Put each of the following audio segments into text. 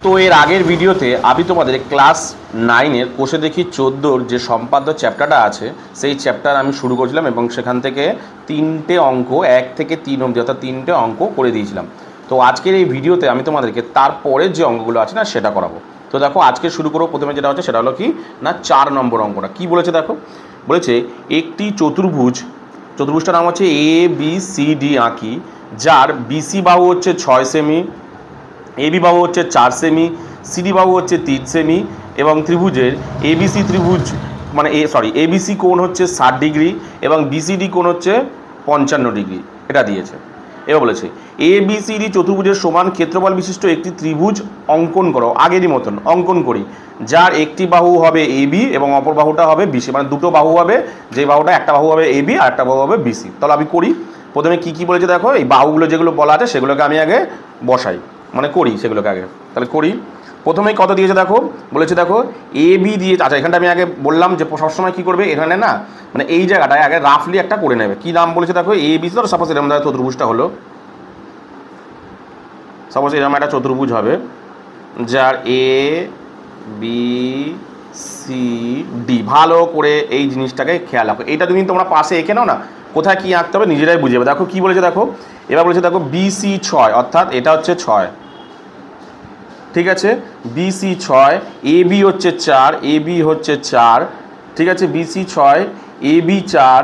তো এর আগের ভিডিওতে আমি তোমাদের ক্লাস 9-এর কোষে দেখি 14-র যে সম্পাদ্য চ্যাপ্টারটা আছে সেই চ্যাপ্টার আমি শুরু করেছিলাম এবং সেখান থেকে 3টে অঙ্ক 1 থেকে 3 অবধি অর্থাৎ 3টে অঙ্ক করে দিয়েছিলাম। তো আজকের এই ভিডিওতে আমি তোমাদেরকে তারপরের যে অঙ্কগুলো আছে না সেটা করাবো। তো দেখো আজকে শুরু করবো। প্রথমে যেটা হচ্ছে সেটা হলো কি না 4 নম্বর অঙ্কটা কি বলেছে দেখো। বলেছে একটি চতুর্ভুজটার নাম হচ্ছে ABCD আঁকি, যার BC বাহু হচ্ছে 6 সেমি, এবি বাহু হচ্ছে 4 সেমি, সিডি বাহু হচ্ছে 3 সেমি এবং ত্রিভুজের এবিসি ত্রিভুজ মানে এবিসি কোণ হচ্ছে 60 ডিগ্রি এবং বিসিডি কোণ হচ্ছে 55 ডিগ্রি। এটা দিয়েছে। এবার বলেছে এবিসিডি চতুর্ভুজের সমান ক্ষেত্রফল বিশিষ্ট একটি ত্রিভুজ অঙ্কন করো, আগেরই মতন অঙ্কন করি, যার একটি বাহু হবে এবি এবং অপর বাহুটা হবে বিসি। মানে দুটো বাহু হবে, যে বাহুটা একটা বাহু হবে এবি আর একটা বাহু হবে বিসি। তাহলে আমি করি। প্রথমে কি বলেছে দেখো, এই বাহুগুলো যেগুলো বলা আছে সেগুলোকে আমি আগে বসাই, মানে করি সেগুলোকে আগে। তাহলে করি। প্রথমেই কত দিয়েছে দেখো, বলেছে দেখো এবি দিয়ে, আচ্ছা এখানটা আমি আগে বললাম যে সবসময় কী করবে এখানে না, মানে এই জায়গাটায় আগে রাফলি একটা করে নেবে। কী নাম বলেছে দেখো, এবিসি। ধরো সাপোজ এরকম ধরো চতুর্ভুজটা হলো, সাপোজ এরকম একটা চতুর্ভুজ হবে যার ABCD। ভালো করে এই জিনিসটাকে খেয়াল রাখো। এইটা তুমি তোমরা পাশে এঁকে নাও না, কোথায় কী আঁকতে হবে নিজেরাই বুঝে যাবে। দেখো কী বলেছে দেখো, এবার বলেছে দেখো BC 6, অর্থাৎ এটা হচ্ছে 6, ঠিক আছে। BC 6, AB হচ্ছে 4, AB হচ্ছে 4, ঠিক আছে। BC 6, AB 4,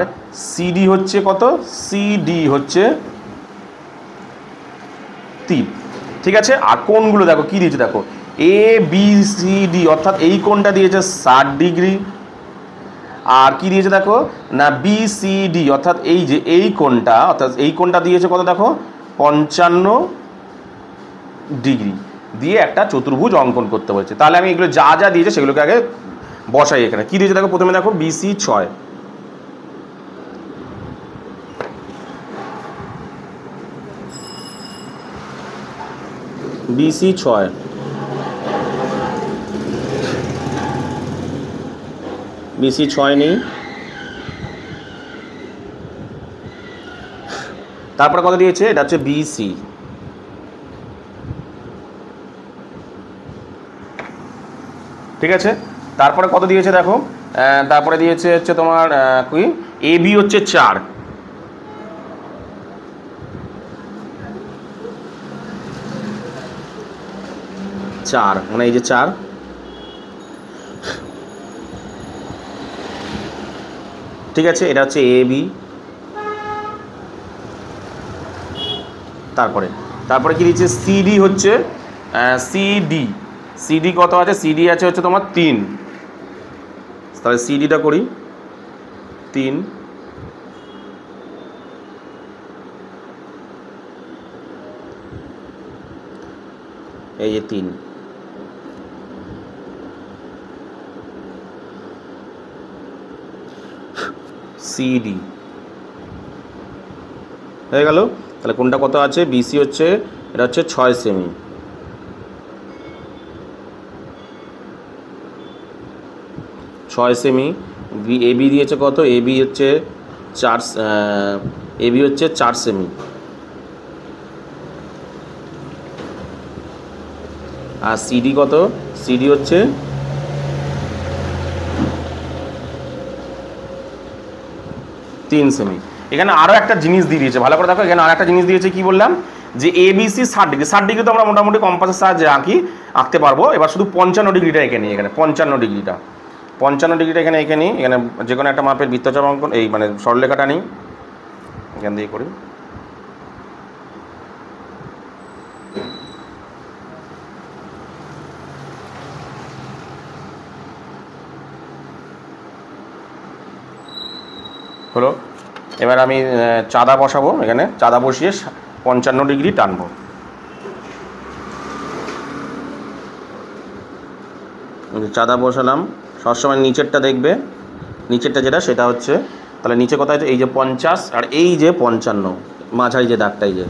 CD হচ্ছে কত, CD হচ্ছে 3, ঠিক আছে। আর কোণগুলো দেখো কী দিয়েছে দেখো, ABCD অর্থাৎ এই কোণটা দিয়েছে 60 ডিগ্রি। আর কি দিয়েছে দেখো না BCD অর্থাৎ এই যে এই কোণটা, অর্থাৎ এই কোণটা দিয়েছে কত দেখো 55 ডিগ্রি দিয়ে একটা চতুর্ভুজ অঙ্কন করতে বলেছে। তাহলে আমি এগুলো যা যা দিয়েছে সেগুলোকে আগে বসাই এখানে। কি দিয়েছে দেখো, প্রথমে দেখো BC 6, BC 6, BC 6 নেই। তারপরে কত দিয়েছে, এটা হচ্ছে BC, ঠিক আছে। তারপরে কত দিয়েছে দেখো, তারপরে দিয়েছে হচ্ছে তোমার কি AB হচ্ছে 4, মানে এই যে 4, ঠিক আছে। এটা হচ্ছে AB। তারপরে কি দিচ্ছে CD হচ্ছে CD কত আছে, CD আছে হচ্ছে তোমার 3। তাহলে সিডিটা করি 3, এই যে 3, CD হয়ে গেল। তাহলে কোনটা কত আছে, BC হচ্ছে, এটা হচ্ছে 6 সেমি, 6 সেমি। AB দিয়েছে কত, AB হচ্ছে 4, AB হচ্ছে 4 সেমি। আর CD কত, CD হচ্ছে 3 সেমি। এখানে আরও একটা জিনিস দিয়ে দিয়েছে, ভালো করে দেখো। এখানে আর একটা জিনিস দিয়েছে, কি বললাম যে ABC 60 ডিগ্রি। 60 ডিগ্রি তো আমরা মোটামুটি কম্পাসের সাহায্যে আঁকতে পারবো। এবার শুধু 55 ডিগ্রিটা এঁকে নিই এখানে, 55 ডিগ্রিটা এখানে এঁকে নিই। এখানে যে কোনো একটা মাপের বৃত্তচাপ অঙ্কন, এই মানে সরলরেখাটা নিই, এখান দিয়ে করি। হলো। এবার আমি চাঁদা বসাবো, এখানে চাঁদা বসিয়ে 55 ডিগ্রি টানবো। চাঁদা বসালাম। সবসময় নিচেরটা দেখবে, নিচেরটা যেটা সেটা হচ্ছে, তাহলে নিচে কত আছে, এই যে 50 আর এই যে 55, মাঝারি যে দাগটা, এই যে,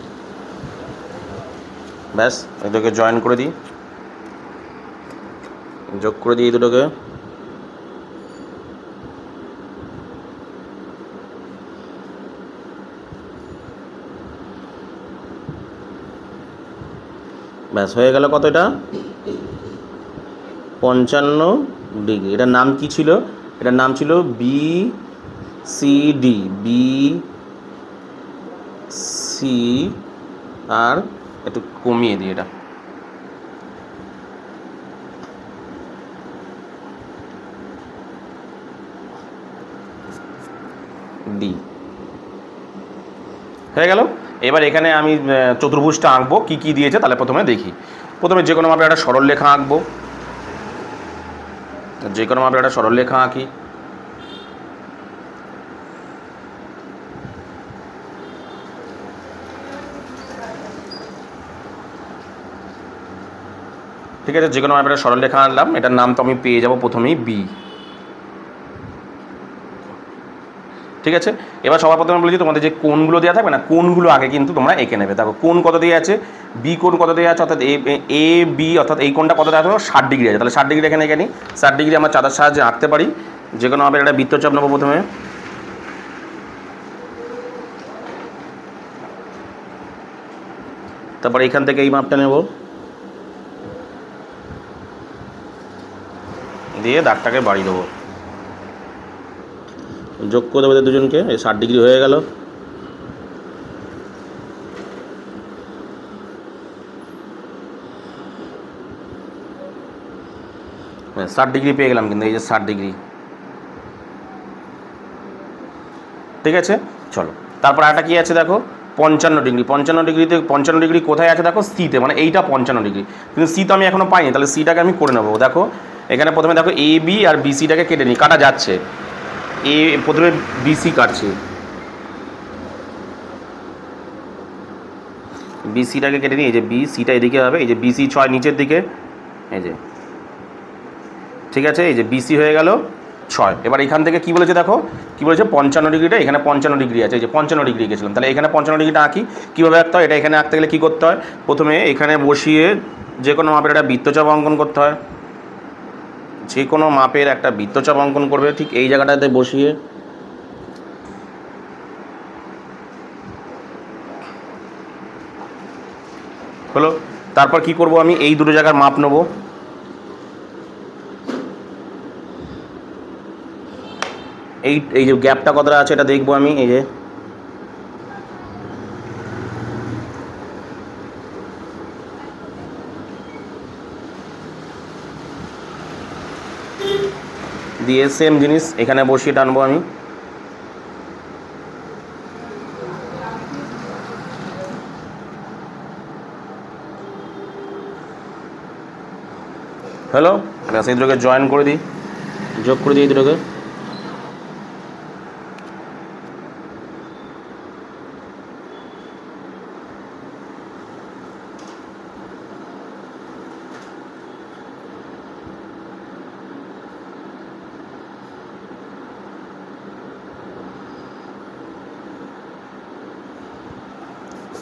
ব্যাস এটাকে জয়েন করে দিই, যোগ করে দিই দুটোকে। ব্যাস হয়ে গেল কত, এটা 55 ডিগ্রি। এটার নাম কি ছিল? এটার নাম ছিল BCD। BC আর একটু কমিয়ে দিই এটা, ডি হয়ে গেল। এবার এখানে আমি চতুর্ভুজটা আঁকবো, কি কি দিয়েছে তাহলে প্রথমে দেখি। প্রথমে যে কোনো মাপে একটা সরলরেখা আঁকবো, যে কোনো মাপে একটা সরলরেখা আঁকি। ঠিক আছে, যে কোনো মাপে একটা সরলরেখা আনলাম, এটার নাম তো আমি পেয়ে যাবো প্রথমেই বি। ঠিক আছে, এবার সবার প্রথমে বলেছি তোমাদের যে কোণগুলো দেওয়া থাকবে না, কোণগুলো আগে কিন্তু তোমরা এঁকে নেবে। দেখো কোণ কত দিয়ে আছে, বি কোণ কত দিয়ে আছে, অর্থাৎ এ বি, অর্থাৎ এই কোণটা কত দেওয়া আছে, 60 ডিগ্রি আছে। তাহলে 60 ডিগ্রি এখানে এঁকে নিই। 60 ডিগ্রি আমরা চাঁদার সাহায্যে আঁকতে পারি। যে কোনো মাপের একটা বৃত্তচাপ নেবো প্রথমে। তারপর এখান থেকে এই মাপটা নেব, দিয়ে দাগটাকে বাড়িয়ে দেবো, যোগ করে দেবো দুজনকে। এই 60 ডিগ্রি হয়ে গেল। 60 ডিগ্রি পেয়ে গেলাম কিন্তু, এই যে 60 ডিগ্রি। ঠিক আছে, চলো তারপর একটা কি আছে দেখো, 55 ডিগ্রি। 55 ডিগ্রিতে 55 ডিগ্রি কোথায় আছে দেখো, সিতে, মানে এইটা 55 ডিগ্রি, কিন্তু সি তো আমি এখনও পাইনি। তাহলে সিটাকে আমি করে নেবো। দেখো এখানে প্রথমে দেখো এ বি আর বিসিটাকে কেটে নিই, কাটা যাচ্ছে। প্রথমে বিসি কাটছি, বিসিটাকে কেটে নিই। এই যে বিসিটা এদিকে হবে, এই যে বিসি 6 নিচের দিকে, এই যে ঠিক আছে, এই যে বিসি হয়ে গেল 6। এবার এখান থেকে কি বলেছে দেখো, কি বলেছে 55 ডিগ্রিটা, এখানে 55 ডিগ্রি আছে, এই যে 55 ডিগ্রি গেছিলাম। তাহলে এখানে 55 ডিগ্রিটা আঁকি। কীভাবে আঁকতে হয়, এটা এখানে আঁকতে গেলে কী করতে হয়, প্রথমে এখানে বসিয়ে যে কোনো মাপের একটা বৃত্তচাপ অঙ্কন করতে হয়। যে কোনো মাপের একটা বৃত্তচাপ অঙ্কন করবে, ঠিক এই জায়গাটাতে বসিয়ে। হলো, তারপর কি করব, আমি এই দুটো জায়গার মাপ নেব। এই যে গ্যাপটা কতটা আছে এটা দেখবো আমি। এই যে দিয়ে সেম জিনিস এখানে বসিয়ে টানবো আমি। হ্যালো, ব্যাস এই দুটোকে জয়েন করে দিই, যোগ করে দিই এই দুটোকে।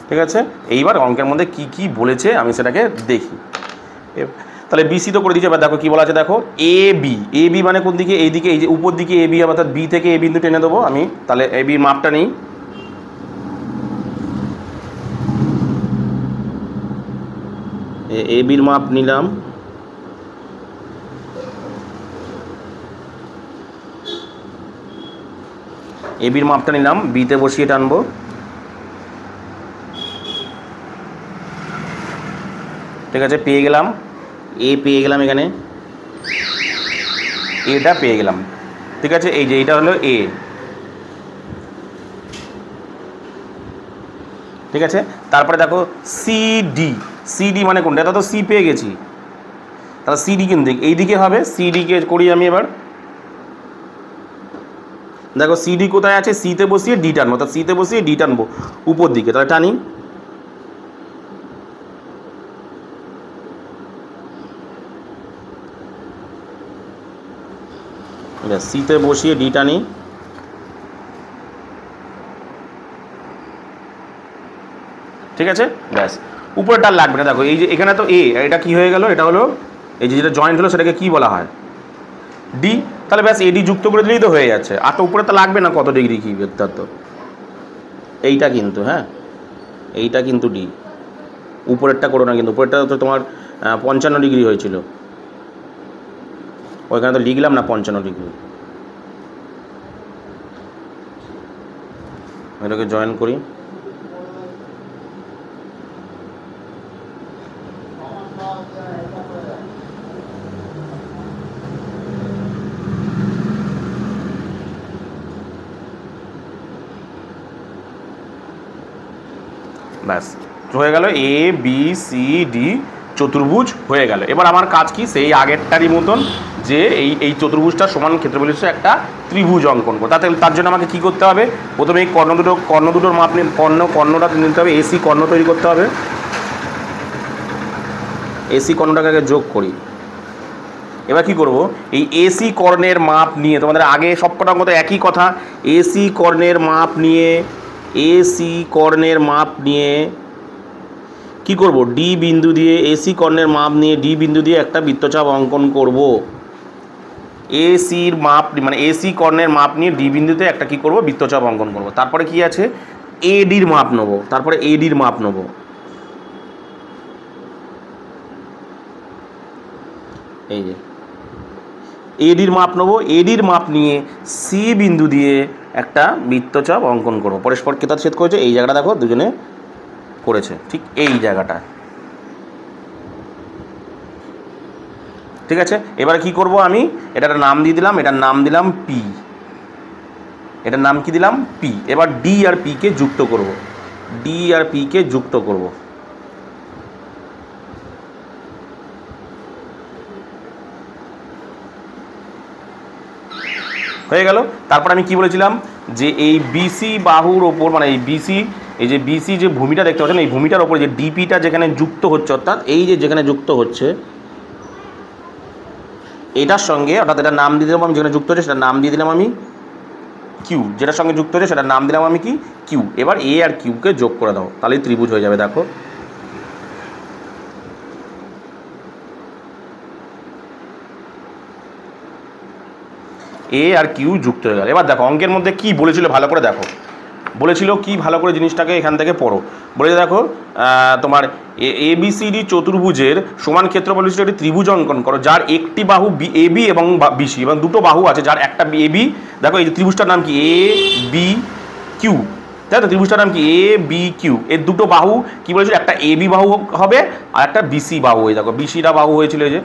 ঠিক আছে, এইবার অঙ্কের মধ্যে কি কি বলেছে আমি সেটাকে দেখি। তাহলে বিসি তো করে দিয়েছে। এবার দেখো কি বলা আছে, দেখো এ বি মানে কোন দিকে, এই দিকে, এই যে উপর দিকে এ বি, অর্থাৎ বি থেকে এ বিন্দু টেনে দেবো আমি। তাহলে এ বির মাপটা নিই। এ বির মাপ নিলাম, এ বির মাপটা নিলাম, বিতে বসিয়ে টানবো। ঠিক আছে, পেয়ে গেলাম এ, পেয়ে গেলাম এখানে এটা পেয়ে গেলাম। ঠিক আছে, এই যে এইটা হলো এ। ঠিক আছে, তারপরে দেখো সিডি মানে কোনটা, এটা তো সি পেয়ে গেছি। তাহলে সিডি কিন্তু এই দিকে হবে, সিডিকে করি আমি এবার। দেখো সিডি কোথায় আছে, সিতে বসিয়ে ডি টানবো, অর্থাৎ সিতে বসিয়ে ডি টানবো উপর দিকে। তাহলে টানি, সিতে বসিয়ে ডি টানি। ঠিক আছে, ব্যাস উপরেটা লাগবে না। দেখো এই যে এখানে তো এ, এটা কি হয়ে গেল, এটা হলো এই যে যেটা জয়েন্ট হলো সেটাকে কি বলা হয়, ডি। তাহলে ব্যাস এডি যুক্ত করে দিলেই তো হয়ে যাচ্ছে। আর তো উপরে তো লাগবে না কত ডিগ্রি কি তার তো, এইটা কিন্তু, হ্যাঁ এইটা কিন্তু ডি। উপরেরটা করো না কিন্তু, উপরেরটা তো তোমার 55 ডিগ্রি হয়েছিল। ওইখানে তো লিখলাম না 55 ডিগ্রি। এটাকে জয়েন করি। ব্যাস হয়ে গেল এ বি সি ডি চতুর্ভুজ হয়ে গেল। এবার আমার কাজ কি, সেই আগেরটারই মতন যে এই চতুর্ভুজটা সমান ক্ষেত্রফল হিসেবে একটা ত্রিভুজ অঙ্কন করো। তার জন্য আমাকে কি করতে হবে, প্রথমে এই কর্ণ দুটোর মাপ নিয়ে কর্ণটা নিতে হবে, এসি কর্ণ তৈরি করতে হবে। এসি কর্ণটাকে আগে যোগ করি। এবার কি করব, এই এসি কর্ণের মাপ নিয়ে, তোমাদের আগে সবকটার মতো একই কথা, এসি কর্ণের মাপ নিয়ে কি করব, ডি বিন্দু দিয়ে, এসি কর্ণের মাপ নিয়ে ডি বিন্দু দিয়ে একটা বৃত্তচাপ অঙ্কন করব। এসির মাপ মানে এসি কর্ণের মাপ নিয়ে ডি বিন্দুতে একটা কি করব, বৃত্তচাপ অঙ্কন করব। তারপরে কি আছে, এডির মাপ নেব, তারপরে এডির মাপ নেব। এই যে এডির মাপ নেব, এডির মাপ নিয়ে সি বিন্দু দিয়ে একটা বৃত্তচাপ অঙ্কন করব। পরস্পর কেতা ছেদ করেছে, এই জায়গাটা দেখো দুজনে করেছে, ঠিক এই জায়গাটা। ঠিক আছে, এবার কি করব, আমি এটার নাম দিয়ে দিলাম, এটার নাম দিলাম পি, এটার নাম কি দিলাম পি। এবার ডি আর পি কে যুক্ত করব, ডি আর পি কে যুক্ত করব। হয়ে গেল। তারপর আমি কি বলেছিলাম, যে এই বিসি বাহুর ওপর, মানে এই যে বিসি যে ভূমিটা দেখতে পাচ্ছেন, এই ভূমিটার ওপরে যে ডিপিটা যেখানে যুক্ত হচ্ছে, অর্থাৎ এই যে যেখানে যুক্ত হচ্ছে এটার সঙ্গে, অর্থাৎ এটার নাম দিয়ে দিলাম আমি, যেখানে যুক্ত হচ্ছে সেটার নাম দিয়ে দিলাম আমি কিউ, যেটার সঙ্গে যুক্ত হচ্ছে সেটার নাম দিলাম আমি কি কিউ। এবার এ আর কিউকে যোগ করে দাও, তাহলেই ত্রিভুজ হয়ে যাবে। দেখো এ আর কিউ যুক্ত হয়ে গেল। এবার দেখো অঙ্কের মধ্যে কি বলেছিল ভালো করে দেখো, বলেছিল কি ভালো করে জিনিসটাকে এখান থেকে পড়ো। বলেছে দেখো তোমার এবিসিডি চতুর্ভুজের সমান ক্ষেত্রফল বিশিষ্ট একটি ত্রিভুজ অঙ্কন করো, যার একটি বাহু এবি এবং বিসি, এবং দুটো বাহু আছে যার একটা এবি। দেখো এই ত্রিভুজটার নাম কি এ বি কিউ, তাই তো? ত্রিভুজটার নাম কি এ বি কিউ। এর দুটো বাহু কি বলেছিল, একটা এবি বাহু হবে আর একটা বিসি বাহু। এই দেখো বিসিটা বাহু হয়েছিল এই যে।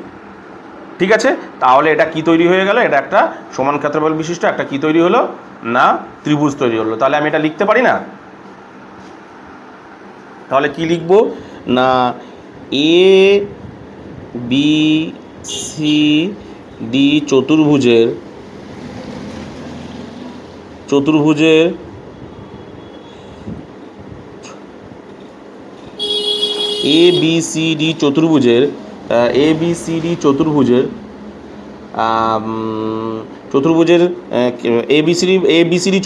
ঠিক আছে, তাহলে এটা কি তৈরি হয়ে গেল, এটা একটা সমান ক্ষেত্রফল বিশিষ্ট একটা কি তৈরি হলো না, ত্রিভুজ তৈরি হলো। তাহলে আমি এটা লিখতে পারি না, তাহলে কি লিখব না, এ বি সি ডি চতুর্ভুজের এবিসিডি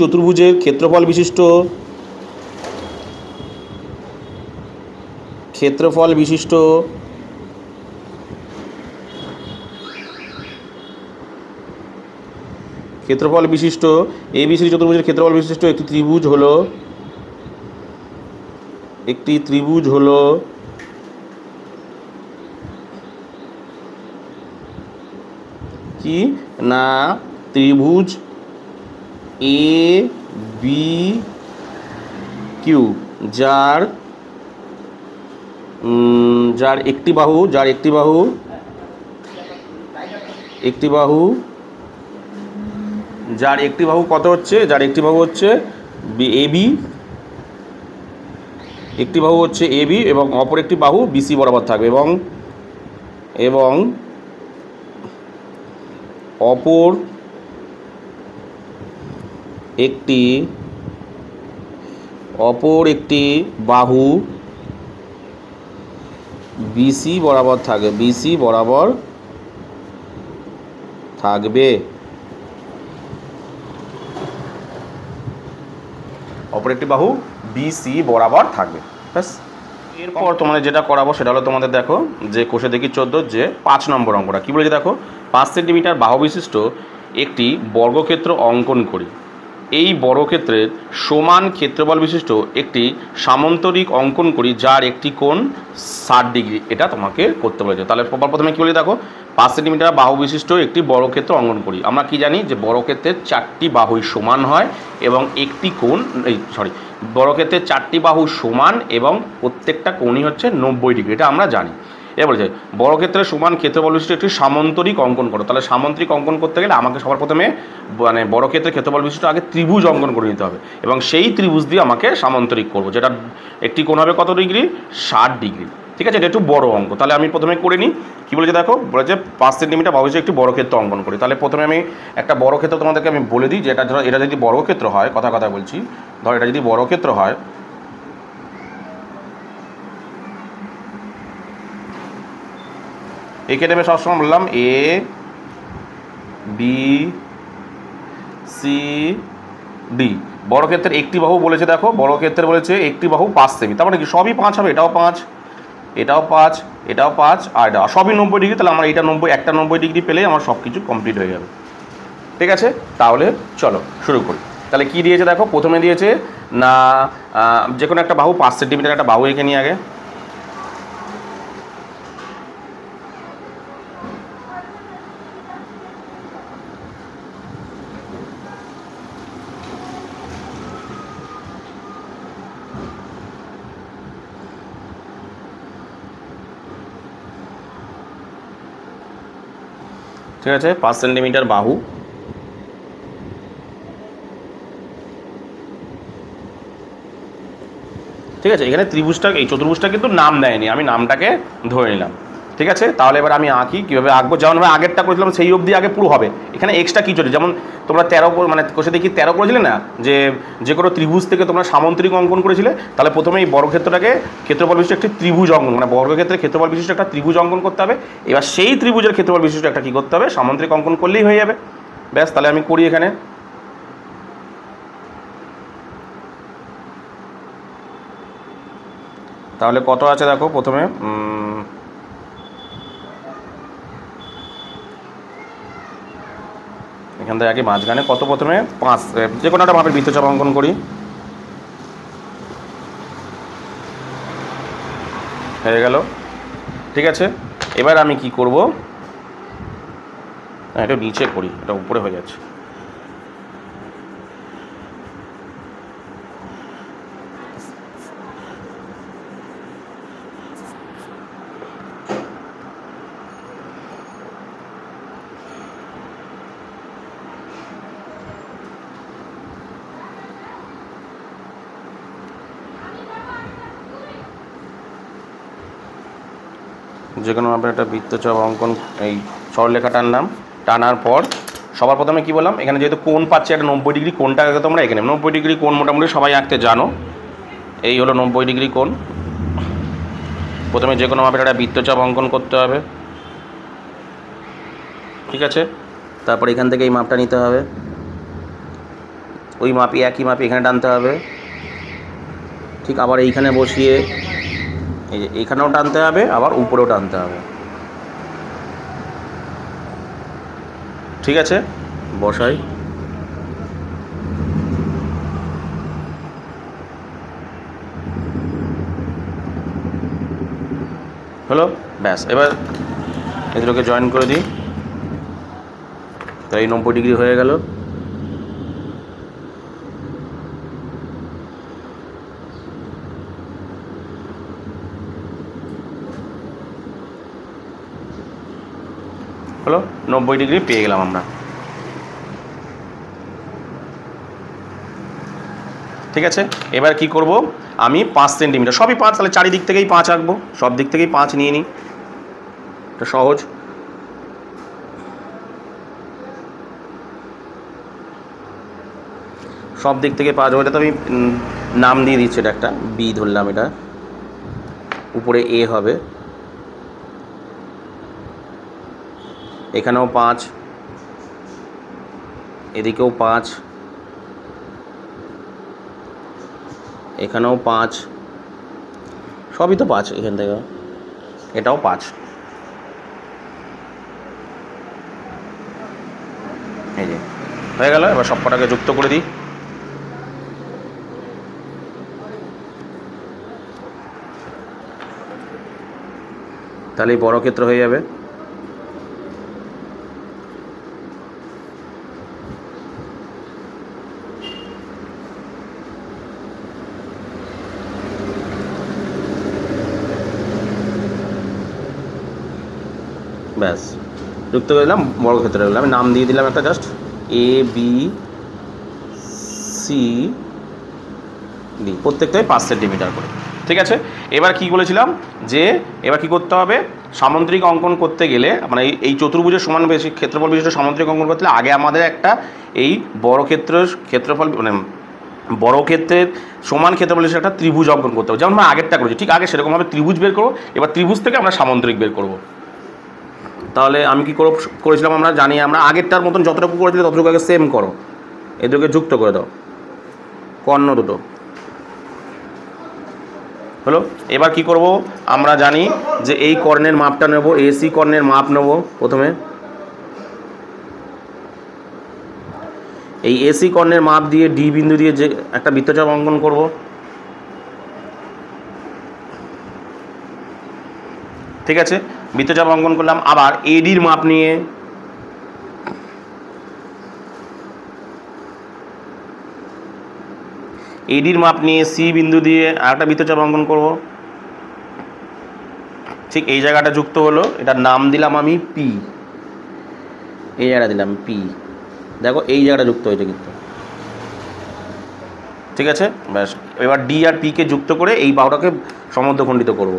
চতুর্ভুজের ক্ষেত্রফল বিশিষ্ট এবিসিডি চতুর্ভুজের ক্ষেত্রফল বিশিষ্ট একটি ত্রিভুজ হলো কি না, ত্রিভুজ এ বি কিউ, যার একটি বাহু কত হচ্ছে, যার একটি বাহু হচ্ছে এবি, একটি বাহু হচ্ছে এবি এবং অপর একটি বাহু বিসি বরাবর থাকবে, এবং অপর একটি বাহু বিসি বরাবর থাকবে, অপর একটি বাহু বিসি বরাবর থাকবে। ব্যাস, এরপর তোমাদের যেটা করাবো সেটা হলো, তোমাদের দেখো যে কোষে দেখি 14 যে 5 নম্বর অঙ্কটা কী বলেছে দেখো, 5 সেন্টিমিটার বাহু বিশিষ্ট একটি বর্গক্ষেত্র অঙ্কন করি। এই বর্গক্ষেত্রের সমান ক্ষেত্রফল বিশিষ্ট একটি সামান্তরিক অঙ্কন করি যার একটি কোণ 60 ডিগ্রি। এটা তোমাকে করতে বলেছে। তাহলে প্রথমে কী বলি দেখো, 5 সেন্টিমিটার বাহু বিশিষ্ট একটি বর্গক্ষেত্র অঙ্কন করি। আমরা কি জানি যে বর্গক্ষেত্রের 4টি বাহুই সমান হয় এবং একটি কোণ বর্গক্ষেত্রের 4টি বাহু সমান এবং প্রত্যেকটা কোণই হচ্ছে 90 ডিগ্রি। এটা আমরা জানি। এ বলেছে বর্গক্ষেত্রের সমান ক্ষেত্রফল বিশিষ্ট একটি সামান্তরিক অঙ্কন করো। তাহলে সামান্তরিক অঙ্কন করতে গেলে আমাকে সবার প্রথমে মানে বর্গক্ষেত্রের ক্ষেত্রফল বিশিষ্ট আগে ত্রিভুজ অঙ্কন করে নিতে হবে এবং সেই ত্রিভুজ দিয়ে আমাকে সামান্তরিক করবো, যেটা একটি কোণ হবে কত ডিগ্রি, 60 ডিগ্রি। ঠিক আছে, এটা একটু বড় অঙ্ক। তাহলে আমি প্রথমে করে নিই। কী বলেছে দেখো, বলেছে 5 সেন্টিমিটার বাহু বিশিষ্ট একটি বর্গক্ষেত্র অঙ্কন করি। তাহলে প্রথমে আমি একটা বর্গক্ষেত্র তোমাদেরকে আমি বলে দিই, যে এটা ধরো এটা যদি বর্গক্ষেত্র হয়, কথা বলছি, ধর এটা যদি বর্গক্ষেত্র হয়, এখানে আমি সবসময় বললাম এ বি সি ডি। বর্গক্ষেত্রের একটি বাহু বলেছে, দেখো বর্গক্ষেত্রের বলেছে একটি বাহু 5 সেমি, তার মানে কি সবই 5 হবে, এটাও 5, এটাও 5, এটাও 5 আর এটা সবই 90 ডিগ্রি। তাহলে আমার এটা 90, একটা 90 ডিগ্রি পেলেই আমার সব কিছু কমপ্লিট হয়ে যাবে। ঠিক আছে, তাহলে চলো শুরু করি। তাহলে কি দিয়েছে দেখো, প্রথমে দিয়েছে না যে কোনো একটা বাহু 5 সেন্টিমিটার একটা বাহু এঁকে নিয়ে আগে। ঠিক আছে, 5 সেন্টিমিটার বাহু। ঠিক আছে, এখানে ত্রিভুজটা এই চতুর্ভুজটা কিন্তু নাম দেয়নি, আমি নামটাকে ধরে নিলাম। ঠিক আছে, তাহলে এবার আমি আঁকি, কীভাবে আঁকবো, যেমন আমি আগেরটা করেছিলাম সেই অবধি আগে পুরো হবে। এখানে এক্সট্রা কী চলছে, যেমন তোমরা 13 মানে কোষে দেখি 13 করেছিলে না, যে কোনো ত্রিভুজ থেকে তোমরা সামান্তরিক অঙ্কন করেছিলে। তাহলে প্রথমে এই বর্গক্ষেত্রটাকে ক্ষেত্রফল বিশিষ্ট একটি ত্রিভুজ অঙ্কন, মানে বর্গক্ষেত্রে ক্ষেত্রফল বিশিষ্ট একটা ত্রিভুজ অঙ্কন করতে হবে। এবার সেই ত্রিভুজের ক্ষেত্রফল বিশিষ্ট একটা কী করতে হবে, সামান্তরিক অঙ্কন করলেই হয়ে যাবে। ব্যাস, তাহলে আমি করি এখানে। তাহলে কত আছে দেখো, প্রথমে এখান থেকে আগে মাঝখানে কত, প্রথমে 5, যে কোনো একটা ভাবে বৃত্তচাপ অঙ্কন করি। হয়ে গেল। ঠিক আছে, এবার আমি কি করব, এটা নিচে করি, এটা উপরে হয়ে যাচ্ছে। যে কোনোভাবে একটা বৃত্তচাপ অঙ্কন, এই সরলরেখা টানলাম, টানার পর সবার প্রথমে কি বললাম, এখানে যেহেতু কোণ পাচ্ছে একটা 90 ডিগ্রি, কোণটাকে তোমরা এখানে 90 ডিগ্রি কোণ মোটামুটি সবাই আঁকতে জানো। এই হলো 90 ডিগ্রি কোণ। প্রথমে যে কোনোভাবে একটা বৃত্তচাপ অঙ্কন করতে হবে। ঠিক আছে, তারপর এখান থেকে এই মাপটা নিতে হবে, ওই মাপই একই মাপি এখানে টানতে হবে। ঠিক আবার এইখানে বসিয়ে এই যে এইখানেও টানতে হবে, আবার উপরেও টানতে হবে। ঠিক আছে, বসাই। হলো, ব্যাস। এবার এগুলোকে জয়েন করে দিই, তাই 90 ডিগ্রি হয়ে গেল। হলো 90 ডিগ্রি পেয়ে গেলাম আমরা। ঠিক আছে, এবার কি করব, আমি 5 সেন্টিমিটার, সবই 5, তাহলে চারিদিক থেকেই 5 আঁকবো, সব দিক থেকেই 5 নিয়ে নিই, এটা সহজ। সব দিক থেকে 5 হবে, এটা তো আমি নাম দিয়ে দিচ্ছি, এটা একটা বি ধরলাম, এটা উপরে এ হবে, এখানেও 5, এদিকেও 5, এখানেও 5, সবই তো 5, এখান থেকে এটাও 5। এই যে হয়ে গেল। এবার সব কটাকে যুক্ত করে দিই। তাহলে এই বর্গক্ষেত্র হয়ে যাবে। ব্যাস, যুক্ত করে দিলাম, বর্গক্ষেত্র হয়ে গেল। আমি নাম দিয়ে দিলাম একটা, জাস্ট ABCD, প্রত্যেকটাই 5 সেন্টিমিটার করে। ঠিক আছে, এবার কি বলেছিলাম যে এবার কি করতে হবে, সামুদ্রিক অঙ্কন করতে গেলে মানে এই চতুর্ভুজের সমান বেশি ক্ষেত্রফল বিশিষ্ট সামুদ্রিক অঙ্কন করতে হলে আগে আমাদের একটা এই বর্গক্ষেত্রের ক্ষেত্রফল মানে বর্গক্ষেত্রের সমান ক্ষেত্রফল বিশিষ্ট একটা ত্রিভুজ অঙ্কন করতে হবে, যেমন আমরা আগেরটা করেছি ঠিক আগে সেরকমভাবে ত্রিভুজ বের করবো। এবার ত্রিভুজ থেকে আমরা সামুদ্রিক বের করবো। তাহলে আমি কি করেছিলাম, আমরা জানি আমরা আগেরটার মতন যতটুকু করেছিলাম ততটুকু আগে সেম করো, এদেরকে যুক্ত করে দাও, কর্ণ দুটো হলো। এবার কি করব, আমরা জানি যে এই কর্ণের মাপটা নেব, AC কর্ণের মাপ নেব প্রথমে। এই AC কর্ণের মাপ দিয়ে D বিন্দু দিয়ে যে একটা বৃত্তচাপ অঙ্কন করব। ঠিক আছে, বৃত্তচাপ অঙ্কন করলাম। আবার ADর মাপ নিয়ে C বিন্দু দিয়ে আরেকটা বৃত্তচাপ অঙ্কন করব। ঠিক এই জায়গাটা যুক্ত হলো, এটার নাম দিলাম আমি P, এই জায়গাটা দিলাম P। দেখো এই জায়গাটা যুক্ত হয়েছে কিন্তু। ঠিক আছে, ব্যাস, এবার D আর P কে যুক্ত করে এই বাহুটাকে সমদ্বিখণ্ডিত করব।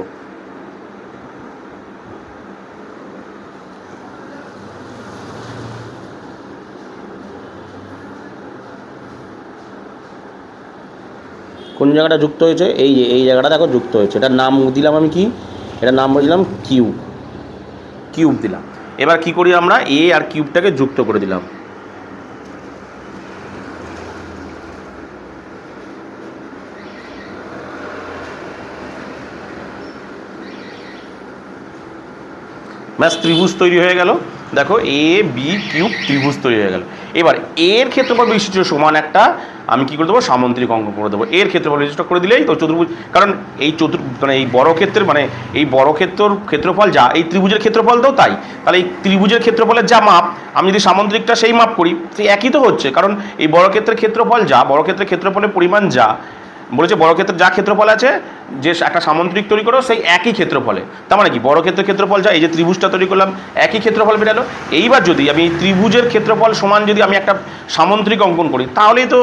কোন জায়গাটা যুক্ত হয়েছে, এই যে এই জায়গাটা দেখো যুক্ত হয়েছে, এটার নাম দিলাম আমি কি, এটার নাম বলছিলাম কিউব দিলাম। এবার কি করি আমরা, A আর কিউবটাকে যুক্ত করে দিলাম। ব্যাস, ত্রিভুজ তৈরি হয়ে গেল। দেখো AB কিউব ত্রিভুজ তৈরি হয়ে গেল। এবার এর ক্ষেত্রফল বিশিষ্ট সমান একটা আমি কি করে দেবো, সামুদ্রিক অঙ্কন করে দেবো। এর ক্ষেত্রফল বিশিষ্ট করে দিলেই তো চতুর্ভুজ, কারণ এই মানে এই বর্গক্ষেত্রের মানে এই বর্গক্ষেত্রের ক্ষেত্রফল যা এই ত্রিভুজের ক্ষেত্রফলটাও তাই। তাহলে এই ত্রিভুজের ক্ষেত্রফলের যা মাপ আমি যদি সামুদ্রিকটা সেই মাপ করি সেই একই তো হচ্ছে, কারণ এই বর্গক্ষেত্রের ক্ষেত্রফল যা, বর্গক্ষেত্রের ক্ষেত্রফলের পরিমাণ যা বলেছে, বর্গক্ষেত্রের যা ক্ষেত্রফল আছে যে একটা সামুদ্রিক তৈরি করো সেই একই ক্ষেত্রফলে। তার মানে কি বর্গক্ষেত্রের ক্ষেত্রফল যা, এই যে ত্রিভুজটা তৈরি করলাম একই ক্ষেত্রফল বেরালো। এইবার যদি আমি ত্রিভুজের ক্ষেত্রফল সমান যদি আমি একটা সামুদ্রিক অঙ্কন করি তাহলেই তো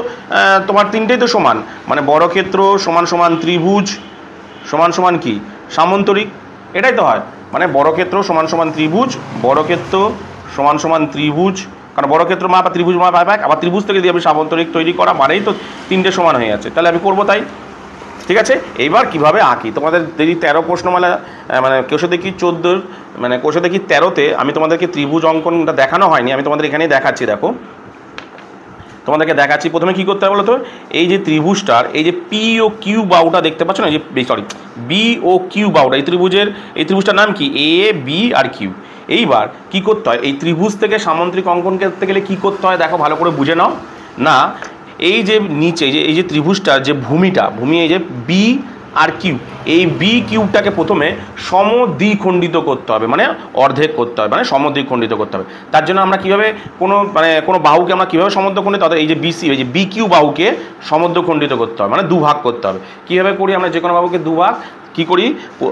তোমার তিনটেই তো সমান, মানে বর্গক্ষেত্র সমান সমান ত্রিভুজ সমান সমান কি সামন্তরিক, এটাই তো হয়। মানে বর্গক্ষেত্র সমান সমান ত্রিভুজ, বর্গক্ষেত্র সমান সমান ত্রিভুজ, কারণ বর্গক্ষেত্র মাপ আর ত্রিভুজ মাপ এক, আবার ত্রিভুজ থেকে দিয়ে আমি সামন্তরিক তৈরি করা মানেই তো তিনটে সমান হয়ে যাচ্ছে। তাহলে আমি করবো তাই। ঠিক আছে, এইবার কিভাবে আঁকি, তোমাদের যদি 13 প্রশ্নমালা মানে কোষে দেখি 14 মানে কোষে দেখি 13তে আমি তোমাদেরকে ত্রিভুজ অঙ্কনটা দেখানো হয়নি, আমি তোমাদের এখানেই দেখাচ্ছি। দেখো তোমাদেরকে দেখাচ্ছি, প্রথমে কী করতে হবে বলো তো, এই যে ত্রিভুজটার এই যে P ও Q বাহুটা দেখতে পাচ্ছ না, এই যে B ও Q বাহুটা, এই ত্রিভুজটার নাম কি, A B আর Q। এইবার কি করতে হয়, এই ত্রিভুজ থেকে সামুদ্রিক অঙ্কন করতে গেলে কি করতে হয় দেখো ভালো করে বুঝে নাও। না, এই যে নিচে এই যে ত্রিভুজটার যে ভূমি এই যে B আর কিউ, এই বি কিউবটাকে প্রথমে সমদ্বিখণ্ডিত করতে হবে, মানে অর্ধেক করতে হবে, মানে সমদ্বিখণ্ডিত করতে হবে। তার জন্য আমরা কীভাবে কোনো বাহুকে আমরা কীভাবে সমদ্বিখণ্ডিত, অর্থাৎ এই যে BC এই যে বি কিউ বাহুকে সমদ্বিখণ্ডিত করতে হবে, মানে দুভাগ করতে হবে। কীভাবে করি আমরা, যে কোনো বাহুকে দুভাগ কী করি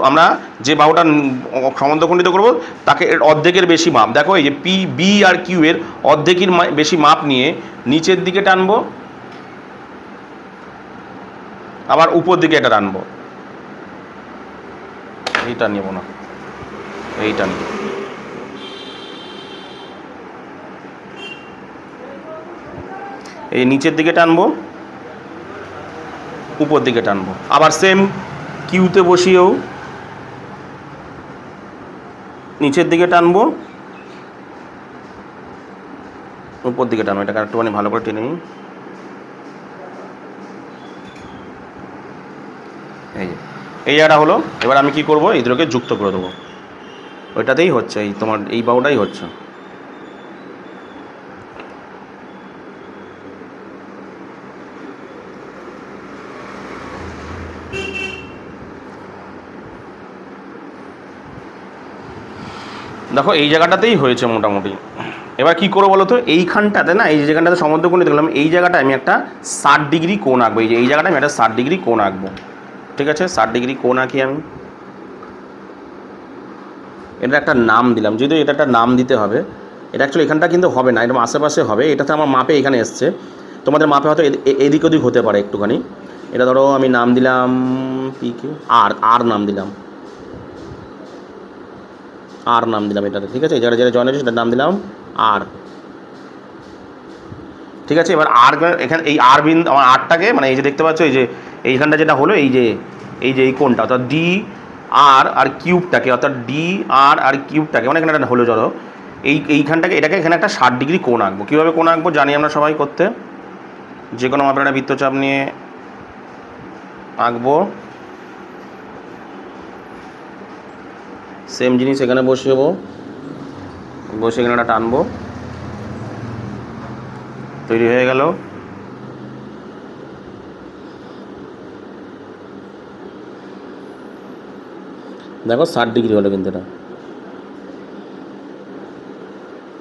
আমরা, যে বাহুটা সমদ্বিখণ্ডিত করব তাকে অর্ধেকের বেশি মাপ, দেখো এই যে বি আর কিউ এর অর্ধেকের বেশি মাপ নিয়ে নিচের দিকে টানবো, আবার উপর দিকে এটা টানবো, এইটা নেব না, এইটা নেব, এই নিচের দিকে টানবো, উপর দিকে টানবো। আবার সেম কিউতে বসিয়েও নিচের দিকে টানবো, উপর দিকে টানবো। এটাকে একটুখানি ভালো করে টেনে নিই, এই জায়গাটা হলো। এবার আমি কি করব, এই দুটোকে যুক্ত করে দেবো, ওইটাতেই হচ্ছে, এই তোমার এই বাহুটাই হচ্ছে। দেখো এই জায়গাটাতেই হয়েছে মোটামুটি। এবার কী করবো বলো তো, এইখানটাতে না, এই যেখানটাতে সমুদ্রকোণ দেখলাম, এই জায়গাটায় আমি একটা 60 ডিগ্রি কোণ আঁকবো। এই জায়গাটায় আমি একটা 60 ডিগ্রি কোণ আঁকবো। ঠিক আছে, 60 ডিগ্রি কোণ আঁকি আমি। এটা একটা নাম দিলাম, যদিও এটা একটা নাম দিতে হবে। এটা অ্যাকচুয়ালি এখানটা কিন্তু হবে না, এরকম আশেপাশে হবে। এটাতে আমার মাপে এখানে এসছে, তোমাদের মাপে হয়তো এদিক ওদিক হতে পারে একটুখানি। এটা ধরো আমি নাম দিলাম আর নাম দিলাম, আর নাম দিলাম এটাতে। ঠিক আছে, যারা যারা জয়েন হয়েছে সেটার নাম দিলাম আর। ঠিক আছে, এবার আর এখানে এই আর বিন্দু আমার আরটাকে, মানে এই যে দেখতে পাচ্ছ, এই যে এইখানটা যেটা হলো, এই যে এই কোণটা অর্থাৎ ডি আর কিউবটাকে, অর্থাৎ ডি আর কিউবটাকে, মানে এখানে একটা হলো ধরো এইখানটাকে, এটাকে এখানে একটা 60 ডিগ্রি কোণ আঁকবো। কীভাবে কোণ আঁকবো জানি আমরা সবাই করতে, যে কোনো মাপের একটা বৃত্তচাপ নিয়ে আঁকবো। সেম জিনিস এখানে বসিয়েবো, বসে এখানে একটা টানবো, তৈরি হয়ে গেল। দেখো 60 ডিগ্রি হলো কিন্তু এটা।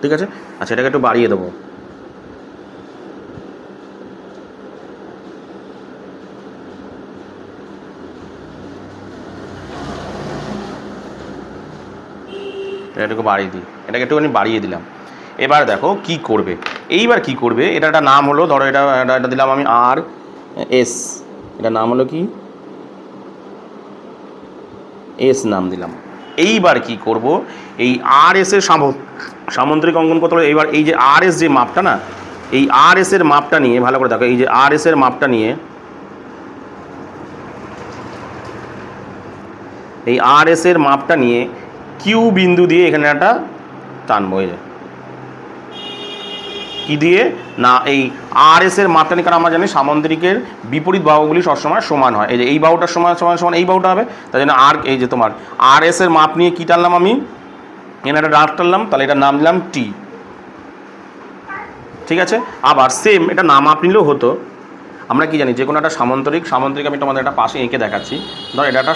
ঠিক আছে, আচ্ছা এটাকে একটু বাড়িয়ে দেবো। এটাকে বাড়িয়ে দিই, এটাকে একটুখানি বাড়িয়ে দিলাম। এবার দেখো কি করবে, এইবার কি করবে, এটা একটা নাম হলো, ধরো এটা দিলাম আমি আর এস, এটা নাম হলো কি এস নাম দিলাম। এইবার কি করব, এই আর এস এর সামুদ্রিক অঙ্কন করতে হলে এইবার এই যে আর এস যে মাপটা না, এই আর এস এর মাপটা নিয়ে ভালো করে দেখো, এই যে আর এস এর মাপটা নিয়ে, এই আর এস এর মাপটা নিয়ে কিউ বিন্দু দিয়ে এখানে একটা টানবো। এই যে কি দিয়ে না, এই আর এস এর মাপটা নিয়ে, কারণ আমরা জানি সামুদ্রিকের বিপরীত বাহুগুলি সবসময় সমান হয়। এই যে এই বাহুটার সমান সমান সমান এই বাহুটা হবে, তাই জন্য আর এই যে তোমার আর এস এর মাপ নিয়ে কী টানলাম আমি, এখানে একটা ডাক টানলাম, তাহলে এটা নাম দিলাম টি। ঠিক আছে, আবার সেম এটা নাম মাপ নিলেও হতো। আমরা কি জানি, যে কোনো একটা সামন্তরিক আমি তোমাদের একটা পাশে এঁকে দেখাচ্ছি। ধর এটা একটা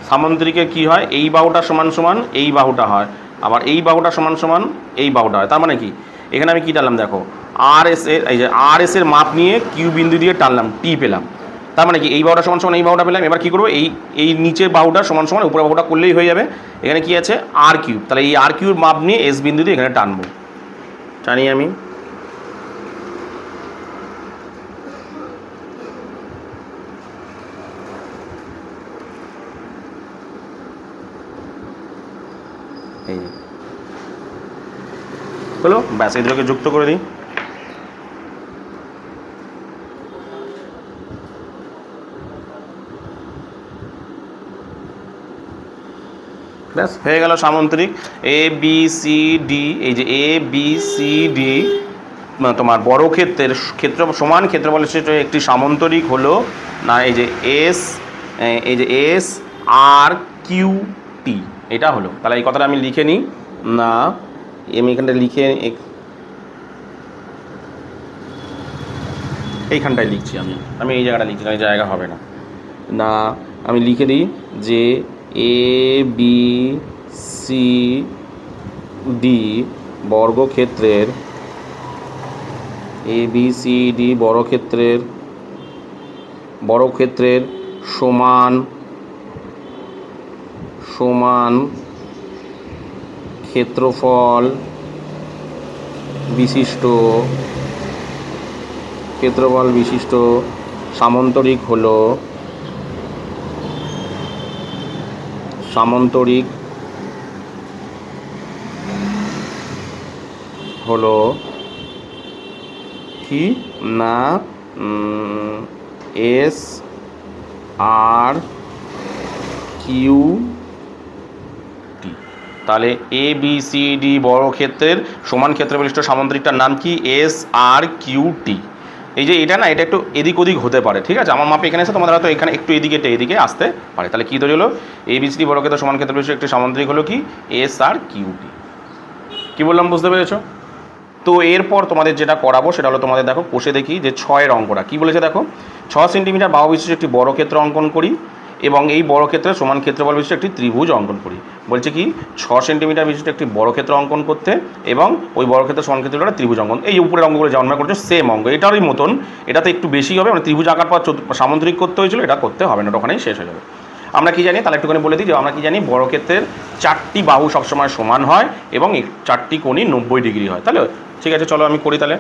সামন্তরিকে কি হয়, এই বাহুটা সমান সমান এই বাহুটা হয়, আবার এই বাহুটা সমান সমান এই বাহুটা হয়। তার মানে কি, এখানে আমি কি টানলাম দেখো, আর এস এর, এই যে আর এস এর মাপ নিয়ে কিউ বিন্দু দিয়ে টানলাম, টি পেলাম। তার মানে কি, এই বাহুটা সমান সমান এই বাহুটা পেলাম। এবার কী করবো, এই নিচের বাহুটা সমান সমান উপরের বাহুটা করলেই হয়ে যাবে। এখানে কি আছে আর কিউব, তাহলে এই আর কিউর মাপ নিয়ে এস বিন্দু দিয়ে এখানে টানবো, টানি আমি। এই হলো, ব্যাস এই দুটোকে যুক্ত করে দিই। ব্যাস হয়ে গেল সামন্তরিক এ বি সি ডি। এই যে এ বি সি ডি তোমার বড় ক্ষেত্রের সমান ক্ষেত্রফলের একটি সামন্তরিক হলো না, এই যে এস আর কিউ টি, এটা হলো। তাহলে এই কথাটা আমি লিখে নিই না, আমি এখানটা লিখে এইখানটায় লিখছি, আমি এই জায়গাটা লিখছি, এই জায়গা হবে না, না আমি লিখে দিই যে এ বি সি ডি বর্গক্ষেত্রের, এ বি সি ডি বর্গক্ষেত্রের সমান ক্ষেত্রফল বিশিষ্ট সামন্তরিক হলো কি না, এস আর কিউ টি। তাহলে এ বি সি ডি বর্গক্ষেত্রের সমান ক্ষেত্রবিশিষ্ট সামন্তরিকটার নাম কি, এস আর কিউ টি। এই যে এটা না, এটা একটু এদিক ওদিক হতে পারে। ঠিক আছে, আমার মাপে এখানে এসে তোমাদের হয়তো এখানে একটু এদিকে আসতে পারে। তাহলে কী তৈরি হলো, এ বি সি ডি বর্গক্ষেত্রের সমান ক্ষেত্রবিশিষ্ট একটি সামন্তরিক হলো কি, এস আর কিউ টি। কী বললাম বুঝতে পেরেছো? তো এরপর তোমাদের যেটা করাবো সেটা হলো, তোমাদের দেখো কোষে দেখি যে 6 অঙ্কটা কী বলেছে। দেখো 6 সেন্টিমিটার বাহু বিশিষ্ট একটি বর্গক্ষেত্র অঙ্কন করি এবং এই বর্গক্ষেত্রের সমান ক্ষেত্রফল বিশিষ্ট একটি ত্রিভুজ অঙ্কন করি। বলছে কি 6 সেন্টিমিটার বিশিষ্ট একটি বর্গক্ষেত্র অঙ্কন করতে এবং ওই বর্গক্ষেত্রের সমান ক্ষেত্রফল ত্রিভুজ অঙ্কন। এই উপরের অঙ্কগুলো যেমন আমরা করছি সেম অঙ্ক, এটারই মতন, এটাতে একটু বেশি হবে, মানে ত্রিভুজ আঁকার পর সামুদ্রিক করতে হয়েছিল, এটা করতে হবে না, ওখানেই শেষ হয়ে যাবে। আমরা কি জানি তাহলে একটুখানি বলে দিই যে আমরা কি জানি বর্গক্ষেত্রের 4টি বাহু সবসময় সমান হয় এবং 4টি কোণই 90 ডিগ্রি হয়। তাহলে ঠিক আছে, চলো আমি করি। তাহলে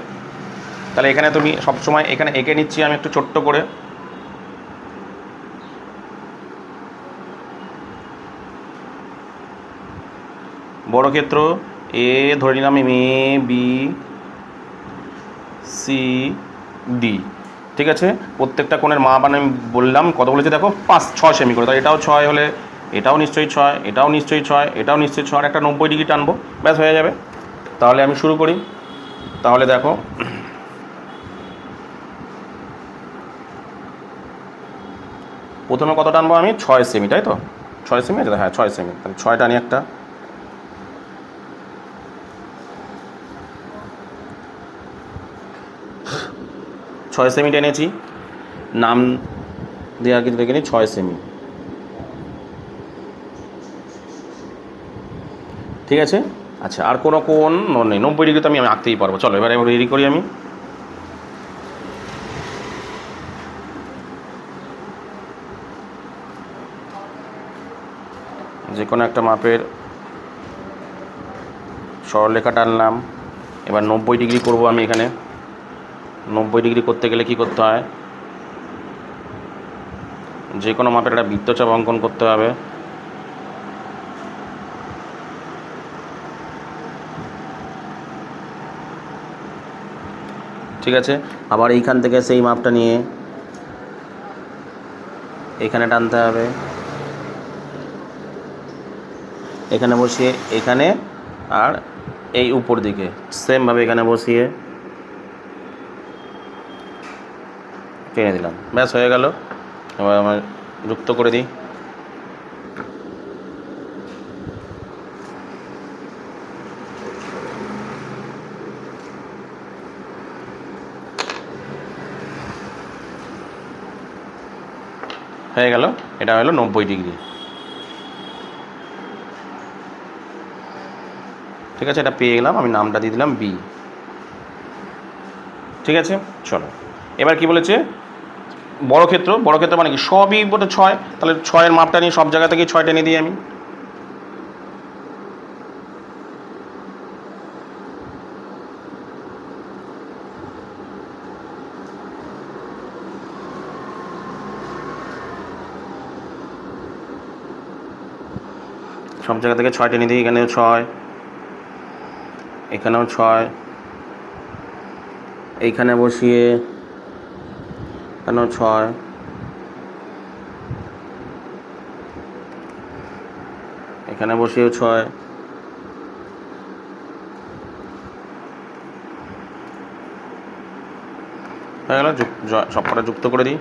এখানে তুমি সবসময় এখানে এঁকে নিচ্ছি আমি একটু ছোট্ট করে। বর্গক্ষেত্র এ ধরে নিলাম এ বি সি ডি, ঠিক আছে। প্রত্যেকটা কোণের মাপ আমি বললাম কত বলেছে দেখো 6 সেমি করে। তাই এটাও 6 হলে এটাও নিশ্চয়ই 6, এটাও নিশ্চয়ই 6, এটাও নিশ্চয়ই 6, একটা 90 ডিগ্রি টানবো, ব্যাস হয়ে যাবে। তাহলে আমি শুরু করি। তাহলে দেখো প্রথমে কত টানবো আমি 6 সেমি, তাই তো 6 সেমি আছে, হ্যাঁ 6 সেমি। তাহলে 6 টানি একটা, ছয় সেমি টেনেছি, নাম দেওয়া কিন্তু দেখে নিই 6 সেমি, ঠিক আছে। আচ্ছা আর কোনো কোণ নেই, 90 ডিগ্রি তো আমি আঁকতেই পারবো। চলো এবার রেডি করি আমি। যে কোনো একটা মাপের সরলরেখা টানলাম। এবার 90 ডিগ্রি করব আমি এখানে। 90 ডিগ্রি করতে গেলে কি করতে হয়, যে কোনো মাপের একটা বৃত্তচাপ অঙ্কন করতে হবে। ঠিক আছে, আবার এইখান থেকে সেই মাপটা নিয়ে এখানে টানতে হবে, এখানে বসিয়ে এখানে, আর এই উপর দিকে সেমভাবে এখানে বসিয়ে টেনে দিলাম, ব্যাস হয়ে গেল। এবার আমার যুক্ত করে দিই। হয়ে গেল, এটা হলো 90 ডিগ্রি, ঠিক আছে। এটা পেয়ে গেলাম, আমি নামটা দিয়ে দিলাম বি, ঠিক আছে। চলো এবার কি বলেছে, বর্গক্ষেত্র মানে কি সবই বলতে 6, তাহলে 6-এর মাপটা নিয়ে সব জায়গা থেকে 6 টেনে দিই আমি। সব জায়গা থেকে 6 টেনে দিই, এখানেও 6, এখানেও 6, এইখানে বসিয়ে এখানেও 6, এখানে বসিয়েও 6, হয়ে গেল। সব কটা যুক্ত করে দিই।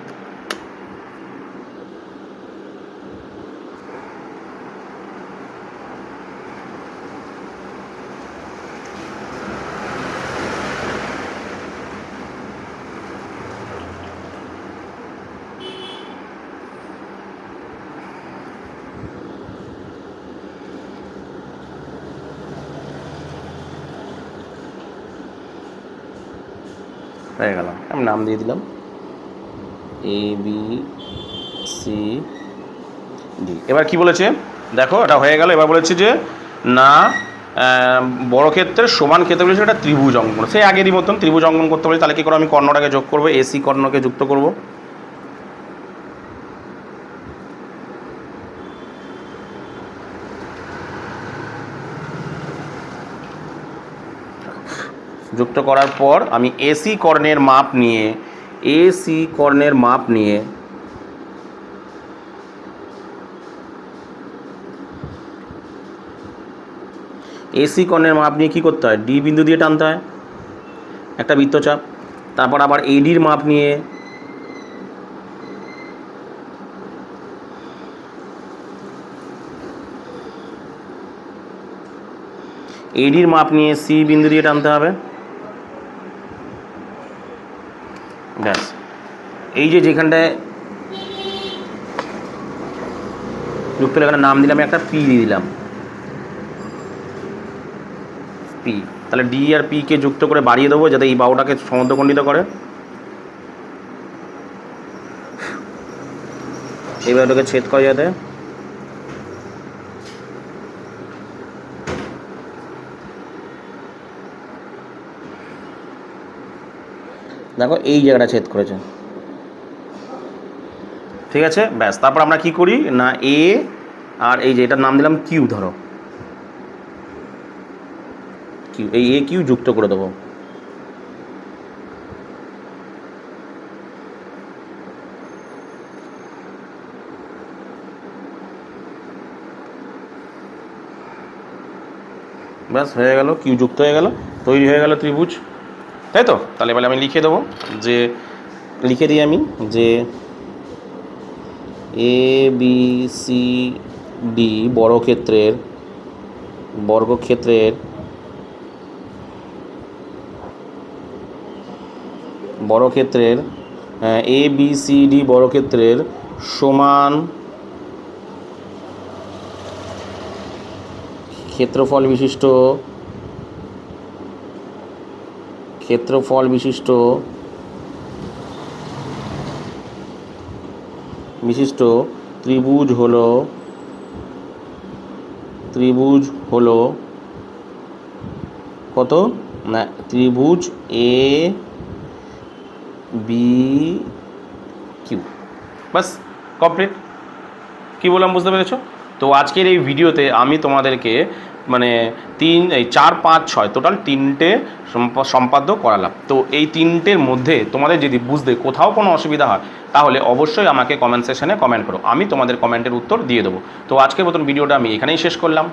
হয়ে গেল, আমি নাম দিয়ে দিলাম এ বি সি ডি। এবার কি বলেছে দেখো, এটা হয়ে গেল। এবার বলেছে যে না বর্গক্ষেত্রের সমান ক্ষেত্র বলেছে একটা ত্রিভুজ অঙ্কন, সেই আগেরই মতন ত্রিভুজ অঙ্কন করতে বলে। তাহলে কী করে আমি কর্ণটাকে যোগ করবো, এসি কর্ণকে যুক্ত করব। যুক্ত করার পর আমি এসি কর্ণের মাপ নিয়ে এসি কর্ণের মাপ নিয়ে কী করতে হয়, ডি বিন্দু দিয়ে টানতে হয় একটা বৃত্তচাপ। তারপর আবার এডির মাপ নিয়ে সি বিন্দু দিয়ে টানতে হবে। ব্যাস, এই যে যেখানটায় যুক্ত হলে এখানে নাম দিলাম একটা পি দিয়ে দিলাম, পি। তাহলে ডি আর পিকে যুক্ত করে বাড়িয়ে দেবো যাতে এই বাহুটাকে সমদ্বিখণ্ডিত করে। এইবার ওটাকে ছেদ করে যাতে, দেখো এই জায়গাটা ছেদ করেছে, ঠিক আছে। ব্যাস, তারপর আমরা কি করি না, এ আর এই যে এটার নাম দিলাম কিউ, ধরো কিউ, এই এ কিউ যুক্ত করে দেবো। ব্যাস হয়ে গেল, কিউ যুক্ত হয়ে গেল, তৈরি হয়ে গেল ত্রিভুজ, তাই তো। তাহলে এবার আমি লিখে দেবো, যে লিখে দিই আমি যে এ বি সি ডি বর্গক্ষেত্রের এ বি সি ডি বর্গক্ষেত্রের সমান ক্ষেত্রফল বিশিষ্ট ত্রিভুজ হলো কত না, ত্রিভুজ A B Q. Bus complete. কী বললাম বুঝতে পেরেছো? তো আজকের এই ভিডিওতে আমি তোমাদেরকে মানে 4, 5, 6 টোটাল 3টে সম্পাদ্য করালাম। তো এই 3টের মধ্যে তোমাদের যদি বুঝতে কোথাও কোনো অসুবিধা হয় তাহলে অবশ্যই আমাকে কমেন্ট সেকশানে কমেন্ট করো, আমি তোমাদের কমেন্টের উত্তর দিয়ে দেবো। তো আজকের মতন ভিডিওটা আমি এখানেই শেষ করলাম।